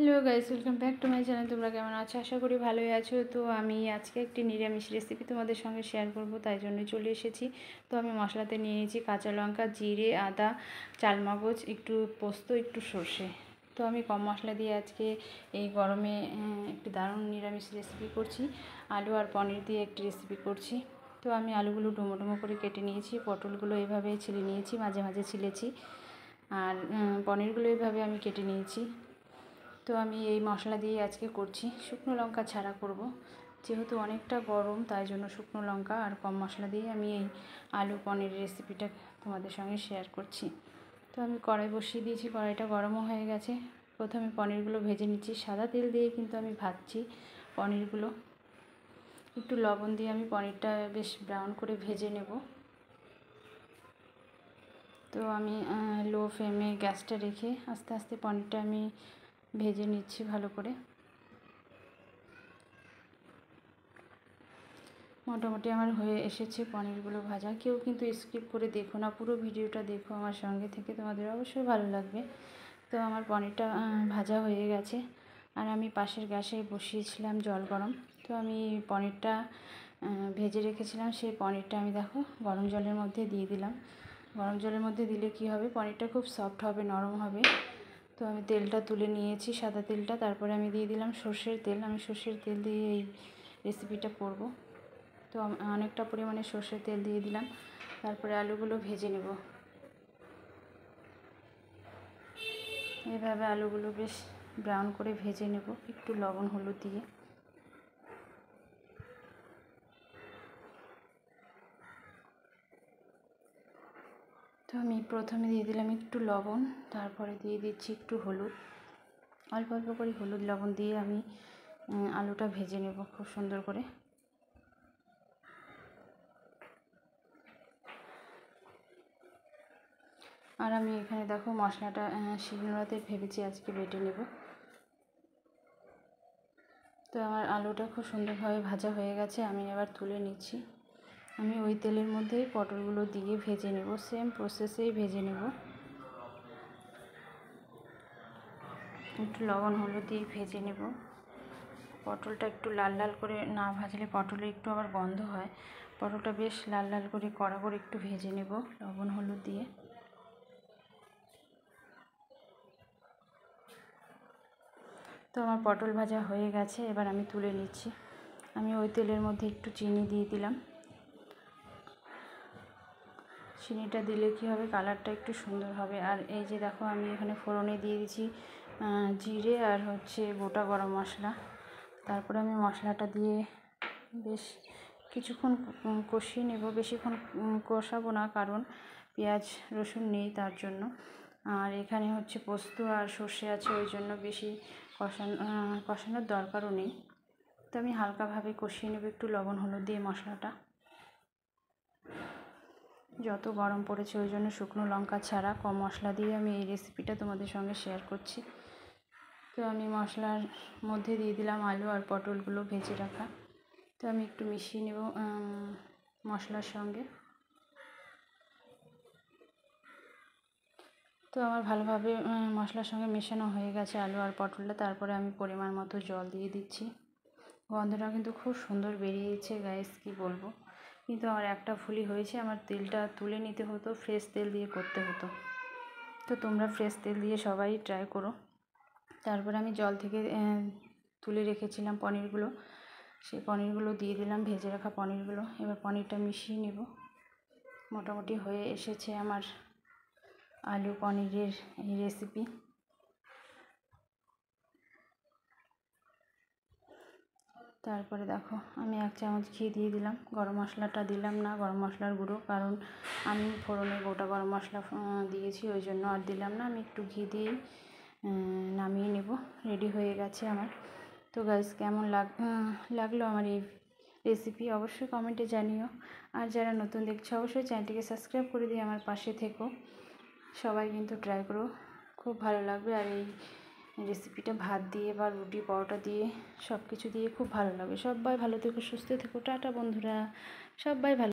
Hello guys, welcome back to my channel. তোমরা কেমন আছো? আশা করি ভালোই আছো। তো আমি আজকে একটি নিরামিষ রেসিপি তোমাদের সঙ্গে শেয়ার করব, তাই জন্যই চলে এসেছি। তো আমি মশলাতে নিয়ে নিয়েছি কাঁচা লঙ্কা, জিরে, আদা, চালমগজ, একটু পোস্ত, একটু সর্ষে। তো আমি কম মশলা দিয়ে আজকে এই গরমে একটি দারুণ নিরামিষ রেসিপি করছি। আলু আর পনির দিয়ে একটি রেসিপি করছি। তো আমি আলুগুলো ডুমো ডুমো করে কেটে নিয়েছি, পটলগুলো এভাবে ছিলে নিয়েছি, মাঝে মাঝে ছিলেছি, আর পনিরগুলো এইভাবে আমি কেটে নিয়েছি। তো আমি এই মশলা দিয়ে আজকে করছি, শুকনো লঙ্কা ছাড়া করব, যেহেতু অনেকটা গরম, তাই জন্য শুকনো লঙ্কা আর কম মশলা দিয়ে আমি এই আলু পনির রেসিপিটা তোমাদের সঙ্গে শেয়ার করছি। তো আমি কড়াই বসিয়ে দিয়েছি, কড়াইটা গরমও হয়ে গেছে। প্রথমে পনিরগুলো ভেজে নিচ্ছি, সাদা তেল দিয়ে কিন্তু আমি ভাজছি পনিরগুলো। একটু লবণ দিয়ে আমি পনিরটা বেশ ব্রাউন করে ভেজে নেব। তো আমি লো ফ্লেমে গ্যাসটা রেখে আস্তে আস্তে পনিরটা আমি ভেজে নিচ্ছি ভালো করে। মোটামুটি আমার হয়ে এসেছে পনিরগুলো ভাজা। কেউ কিন্তু স্কিপ করে দেখো না, পুরো ভিডিওটা দেখো আমার সঙ্গে থেকে, তোমাদের অবশ্যই ভালো লাগবে। তো আমার পনিরটা ভাজা হয়ে গেছে, আর আমি পাশের গ্যাসে বসিয়েছিলাম জল গরম। তো আমি পনিরটা ভেজে রেখেছিলাম, সেই পনিরটা আমি দেখো গরম জলের মধ্যে দিয়ে দিলাম। গরম জলের মধ্যে দিলে কি হবে, পনিরটা খুব সফট হবে, নরম হবে। তো আমি তেলটা তুলে নিয়েছি, সাদা তেলটা। তারপরে আমি দিয়ে দিলাম সর্ষের তেল। আমি সর্ষের তেল দিয়ে এই রেসিপিটা করব। তো অনেকটা পরিমাণে সর্ষের তেল দিয়ে দিলাম। তারপরে আলুগুলো ভেজে নেব। এইভাবে আলুগুলো বেশ ব্রাউন করে ভেজে নেব, একটু লবণ হলুদ দিয়ে। তো আমি প্রথমে দিয়ে দিলাম একটু লবণ, তারপরে দিয়ে দিচ্ছি একটু হলুদ। অল্প অল্প করে হলুদ লবণ দিয়ে আমি আলুটা ভেজে নেব খুব সুন্দর করে। আর আমি এখানে দেখো মশলাটা শিলনোড়াতে ভেবেছি আজকে বেটে নেব। তো আমার আলুটা খুব সুন্দরভাবে ভাজা হয়ে গেছে, আমি এবার তুলে নিচ্ছি। আমি ওই তেলের মধ্যেই পটলগুলো দিয়ে ভেজে নেব, সেম প্রসেসেই ভেজে নেব। একটু লবণ হলুদ দিয়ে ভেজে নেব। পটলটা একটু লাল লাল করে না ভাজলে পটলে একটু আবার গন্ধ হয়। পটলটা বেশ লাল লাল করে কড়া করে একটু ভেজে নেব লবণ হলুদ দিয়ে। তো আমার পটল ভাজা হয়ে গেছে, এবার আমি তুলে নিচ্ছি। আমি ওই তেলের মধ্যে একটু চিনি দিয়ে দিলাম। চিনিটা দিলে কি হবে, কালারটা একটু সুন্দর হবে। আর এই যে দেখো আমি এখানে ফোড়নে দিয়ে দিচ্ছি জিরে আর গোটা গরম মশলা। তারপরে আমি মশলাটা দিয়ে বেশ কিছুক্ষণ কষিয়ে নেব। বেশিক্ষণ কষাবো না, কারণ পেঁয়াজ রসুন নেই তার জন্য। আর এখানে পোস্ত আর সর্ষে আছে, ওই জন্য বেশি কষানোর দরকারও নেই। তো আমি হালকাভাবে কষিয়ে নেব একটু লবণ হলুদ দিয়ে মশলাটা। যত গরম পড়েছে, ওই জন্য শুকনো লঙ্কা ছাড়া কম মশলা দিয়ে আমি এই রেসিপিটা তোমাদের সঙ্গে শেয়ার করছি। তো আমি মশলার মধ্যে দিয়ে দিলাম আলু আর পটলগুলো ভেজে রাখা। তো আমি একটু মিশিয়ে নেব মশলার সঙ্গে। তো আমার ভালোভাবে মশলার সঙ্গে মেশানো হয়ে গেছে আলু আর পটলটা। তারপরে আমি পরিমাণ মতো জল দিয়ে দিচ্ছি। গন্ধটা কিন্তু খুব সুন্দর বেরিয়েছে গাইস, কি বলবো। কিন্তু আমার একটা ভুলই হয়েছে, আমার তেলটা তুলে নিতে হতো, ফ্রেশ তেল দিয়ে করতে হতো। তো তোমরা ফ্রেশ তেল দিয়ে সবাই ট্রাই করো। তারপরে আমি জল থেকে তুলে রেখেছিলাম পনিরগুলো, সেই পনিরগুলো দিয়ে দিলাম, ভেজে রাখা পনিরগুলো। এবার পনিরটা মিশিয়ে নেব। মোটামুটি হয়ে এসেছে আমার আলু পনিরের এই রেসিপি। তারপরে দেখো আমি 1 চামচ ঘি দিয়ে দিলাম। গরম মশলাটা দিলাম না, গরম মশলার গুঁড়ো, কারণ আমি ফোড়নে গোটা গরম মশলা দিয়েছি, ওই জন্য আর দিলাম না। আমি একটু ঘি দিয়েই নামিয়ে নেব। রেডি হয়ে গেছে আমার। তো গাইস, কেমন লাগলো আমার এই রেসিপি অবশ্যই কমেন্টে জানিও। আর যারা নতুন দেখছো অবশ্যই চ্যানেলটিকে সাবস্ক্রাইব করে দিয়ে আমার পাশে থেকো। সবাই কিন্তু ট্রাই করো, খুব ভালো লাগবে। আর এই রেসিপিটা ভাত দিয়ে বা রুটি পরোটা দিয়ে সব কিছু দিয়ে খুব ভালো লাগে। সবাই ভালো থেকো, সুস্থ থেকো, টাটা বন্ধুরা, সবাই ভালো।